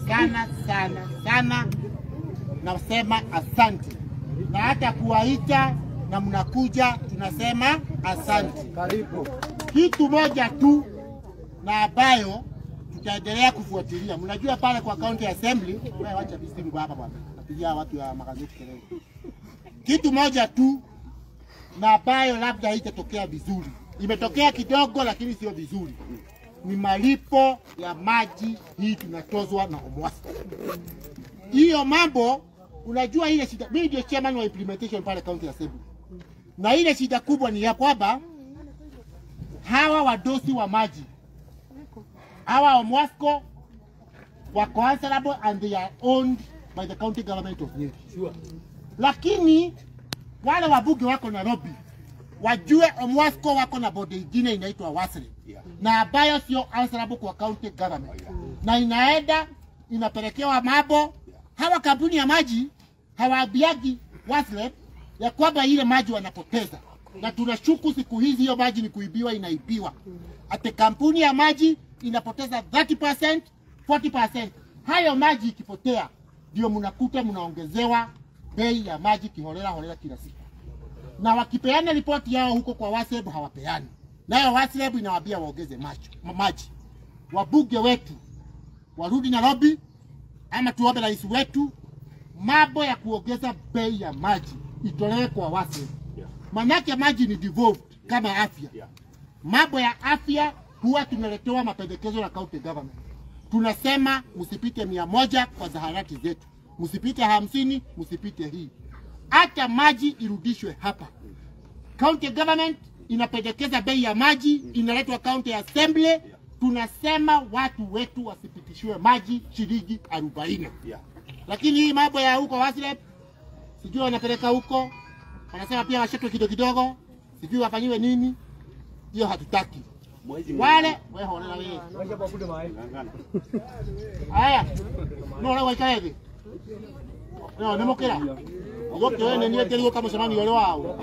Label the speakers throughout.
Speaker 1: sana nasema asante, na hata kuwaita na mnakuja tunasema asante.
Speaker 2: Karibu.
Speaker 1: Kitu moja tu na ambayo tutaendelea kufuatilia. Mnajua pale kwa county assembly, wewe acha bisimu hapa bwana. Napigia watu ya magazeti kelele. Kitu moja tu na ambayo labda haitatokea vizuri. Imetokea kidogo lakini sio vizuri. Ni malipo ya maji hii tunatozwa na OMWASCO. Hiyo mambo unajua ile shida. Mimi ndio chairman wa implementation pale county assembly. Na ile shida kubwa ni ya kwamba hawa wadosi wa maji, hawa OMWASCO wako answerable and they are owned by the county government of Nyeri. Sure. Lakini wale wabunge wako Nairobi wajue OMWASCO wako na bodi nyingine inaitwa WASRE. Yeah. Na ambayo sio answerable kwa county government. Yeah. Na inaenda inapelekewa mambo. Yeah. Hawa kampuni ya maji hawaambiagi WASRE ya kwamba ile maji wanapoteza. Na tunashuku siku hizi hiyo maji ni kuibiwa, inaibiwa. Ate kampuni ya maji inapoteza 30%, 40%. Hayo maji ikipotea ndio mnakuta mnaongezewa bei ya maji kiholela kila siku. Na wakipeana ripoti yao huko kwa WASREB hawapeani. Nayo WASREB inawaambia waongeze maji. Wabunge wetu warudi Nairobi ama tuombe rais wetu mambo ya kuongeza bei ya maji itolewe kwa WASREB. Manake maji ni devolved kama afya. Mambo ya afya huwa tunaletewa mapendekezo na county government. Tunasema msipite 100 kwa zahanati zetu. Msipite 50, msipite hii. Hata maji irudishwe hapa. County government inapendekeza bei ya maji, inaletwa county assembly, tunasema watu wetu wasipitishiwe maji shilingi 40. Lakini hii mambo ya huko WASREB sijui wanapeleka huko, wanasema pia washetwe kidogo, sijui wafanyiwe nini. Hiyo hatutaki. Wale wewe holela wewe. Wacha babude mai. Haya. No la hivi. No, nemokera. Yote wewe ni ndio kama samani wale wao.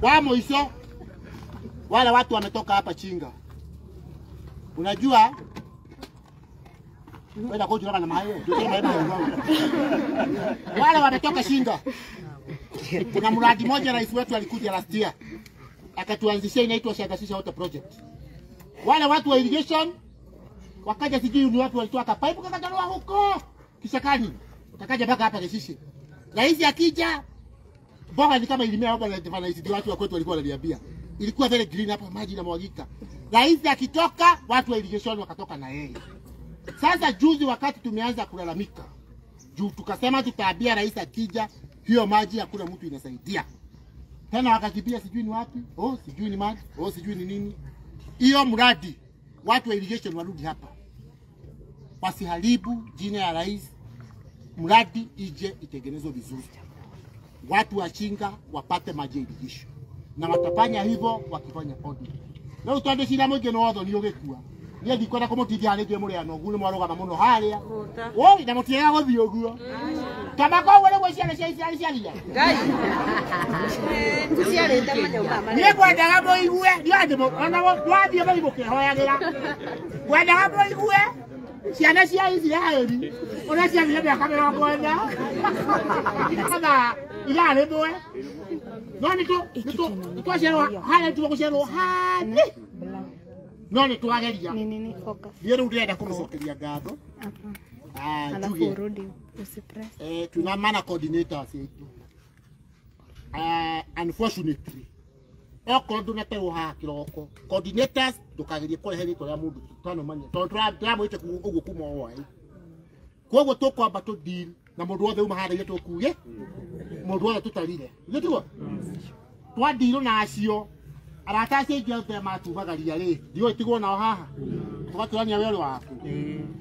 Speaker 1: Wamo hizo. Wale watu wametoka hapa Chinga. Unajua? Wewe kwa jina na mahayo. Wale wametoka Chinga. Kuna mradi mmoja rais wetu alikuja last year. Akatuanzishia inaitwa Shagasisha Water Project. Wale watu wa irrigation wakaja, sijui ni watu walitoa pipe kakatoa huko Kishakani. Takaja mpaka hapa Kishishi. Rais akija boga ni kama ilimea hapa na tafana hizi watu wa kwetu walikuwa wananiambia. Ilikuwa very green hapa, maji na mwagika. Rais akitoka watu wa irrigation wakatoka na yeye. Sasa juzi wakati tumeanza kulalamika, juu tukasema tutaambia rais akija hiyo maji hakuna mtu inasaidia. Tena wakatibia sijui ni wapi, sijui ni maji, sijui ni nini. Hiyo mradi watu wa irrigation warudi hapa. Wasiharibu jina ya rais. Mradi ije itengenezwe vizuri. Watu wa Chinga wapate maji ya irrigation. Na watafanya hivyo wakifanya audit. Na utonde shida moja no otho ni ogekua. Ni ndikwenda kumutithia rege muri ano gune mwaroga muno haria. Na mutiega guthi uguo. Kama kwa wale gwiciana cia ciaria. Ngai. Tuciarite manyuma mari. Ni kwendaga muigue, ni andimo ona twathie muibuke hoyagira. Kwendaga muigue. Ciana cia Israeli. Ona cia bia kamera kwenda. Kana ila rebwe. Noni tu acerwa hana tu gucerwa hani. Noni tu ageria.
Speaker 3: Nini focus.
Speaker 1: Ndio ndenda kumucokeria ngatho.
Speaker 3: Alafu rudi usipress.
Speaker 1: Tuna mana coordinators yetu. Unfortunately oko ndunate ha kiroko coordinators tukageria kurehe to ya mundu tutano manya to tramwite ugu kuma oi koguo tukwamba tu deal na mundu wothe uma hara yetu kuye mundu wothe tutarire nituo twa deal na acio arata cenjia te matubagaria ri ndio itigwo nao haha tugaturania wero waku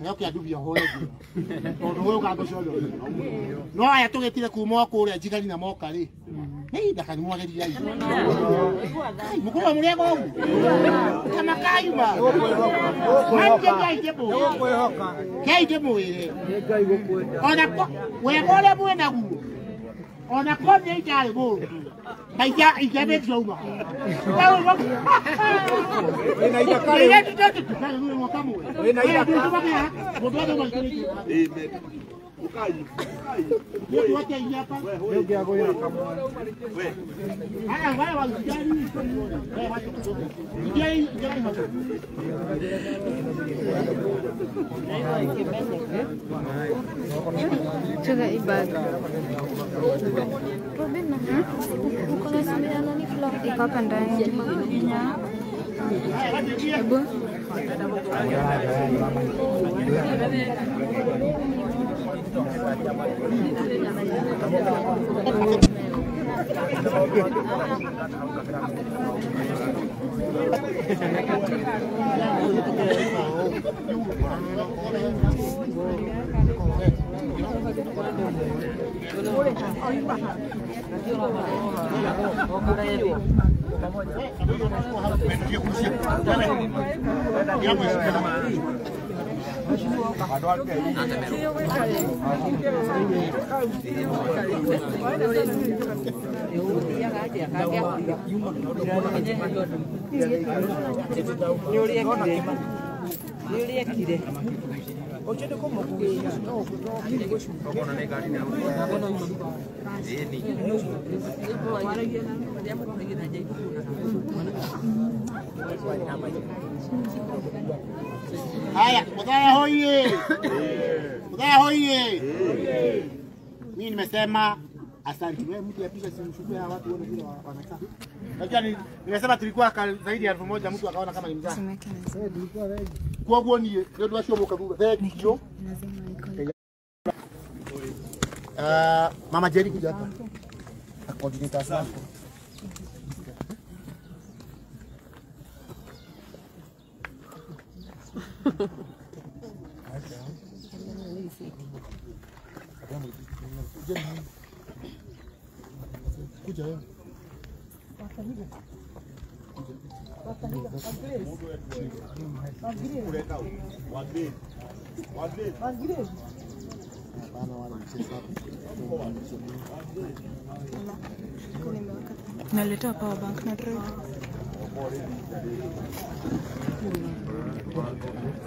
Speaker 1: leo kiadubia hoegi tondu huyo gando ciondo no aya tugetire kuma kuria njigani na moka ri hei ndakani mwageria ii mukuru murego ugu kama kayuma manje gaitebo kaitebo wire ona ko we bole mwena guo Ona kote ijari buru. Maisha ijabe kioma. Ina ida kale. Ina ida kale mwakamu. Ina ida kale. Mbodo mwakini. Ukai. Yetu wacha inyapa. Leo kia goyo na kama. We. Haya wale walijari. Wewe wacha kidogo. Ijai hapo.
Speaker 3: Coba ibadah. Robin kalau sembilan ni vlog di kapan dah? Ibu.
Speaker 1: Haya, Mudhaya hoye! Mudhaya hoye! Mimi nimesema asante. Wewe mtu yapisha simu shuku ya watu wale vile wanakaa. Lakini nimesema tulikuwa zaidi ya 1000 mtu akaona kama ni mzaa. Kwa kuoni ndio tunashio mkaburu. Ndio. Mama Jerry kuja hapa. Coordinator wako. Kuja wewe.
Speaker 3: Naleta power bank na drive.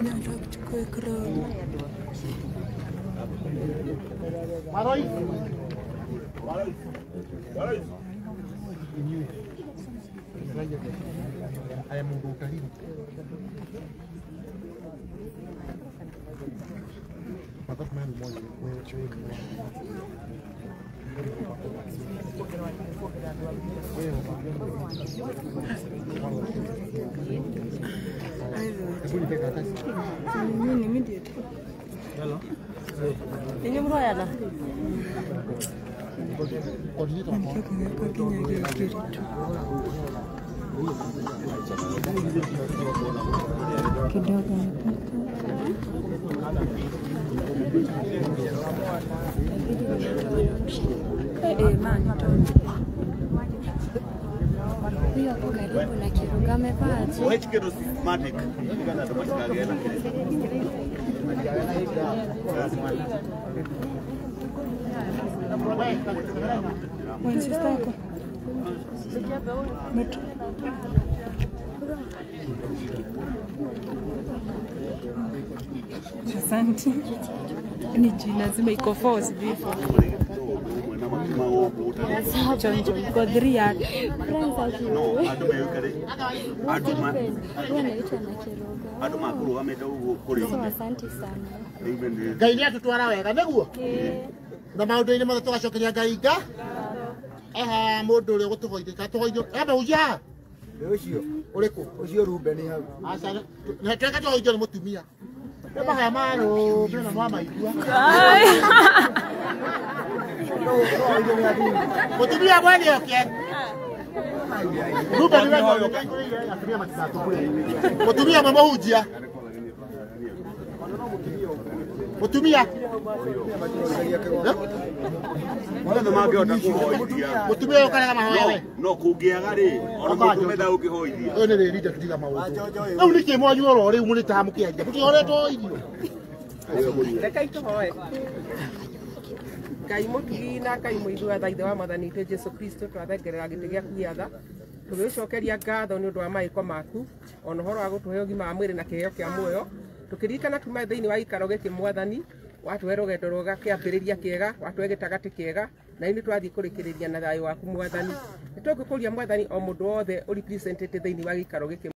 Speaker 3: Ndio kuchukua crown.
Speaker 1: Maroi. Haya Mungu karibu. Matatu mimi mmoja wewe choi.
Speaker 3: Ini immediate. Hello. Ini mroya na. Kidogo huyo hapo karibu na Kiruga amevaa tu.
Speaker 2: Wewe kero systematic. Kana ndo mashikagena.
Speaker 3: Mwen sister yako. Metu. Asante. Ni jina lazima iko force before. Chonjo kwa 3 yake.
Speaker 2: No, adume yukare. Aduma.
Speaker 3: Anaitwa na Kiruga.
Speaker 2: Aduma kuru ameta ugo kuri.
Speaker 3: Asante sana.
Speaker 1: Ngai tutwara wega niguo. Na maundu ile matatu gacokeria Ngai nga. Aha mundu uri gutuhoithika tuhoithio. Aba uja.
Speaker 4: Ucio
Speaker 1: Uriku.
Speaker 4: ucio Ruben hau.
Speaker 1: Acha na tweka tuhoithio ni mutumia. Eba haya maro bena mama igua. Mutumia bwani yoke. Ruben ni wewe atumia matatu kule. Mutumia mama hujia. Mutumia.
Speaker 2: Wala ndo mangĩhota kũhoithia.
Speaker 1: Mutumia ukare kama wewe.
Speaker 2: No kũngĩaga rĩ, ona mũndũ menda ũngĩhoithia.
Speaker 1: Wewe nĩ rĩrĩ tutika maũndũ. Rĩu nĩkĩ mwanyu oro rĩu mũrĩ ta mũkĩanjia. Mũtĩoretwo irio.
Speaker 4: Reka itohoe.
Speaker 5: Ngai mutugi na Ngai muigua thaithe wa Mwathani witũ Jesu Kristo twathengerera gĩtĩ gĩaku gĩa tha tũgĩcokeria ngatho nĩ ũndũ wa maĩko maku ona ũhoro wa gũtũhe ũgima wa mwĩrĩ na kĩheo kĩa muoyo tũkĩririkana kuma thĩinĩ wa gĩikaro gĩkĩ Mwathani watũhe rũgendo rwega kĩambĩrĩria kĩega watũhe gĩtagatĩ kĩega na nĩ twathiĩ kũrĩkĩrĩria na thayũ waku Mwathani nĩ tũngĩkũria Mwathani o mũndũ wothe ũrepresentĩte thĩinĩ wa gĩikaro gĩkĩ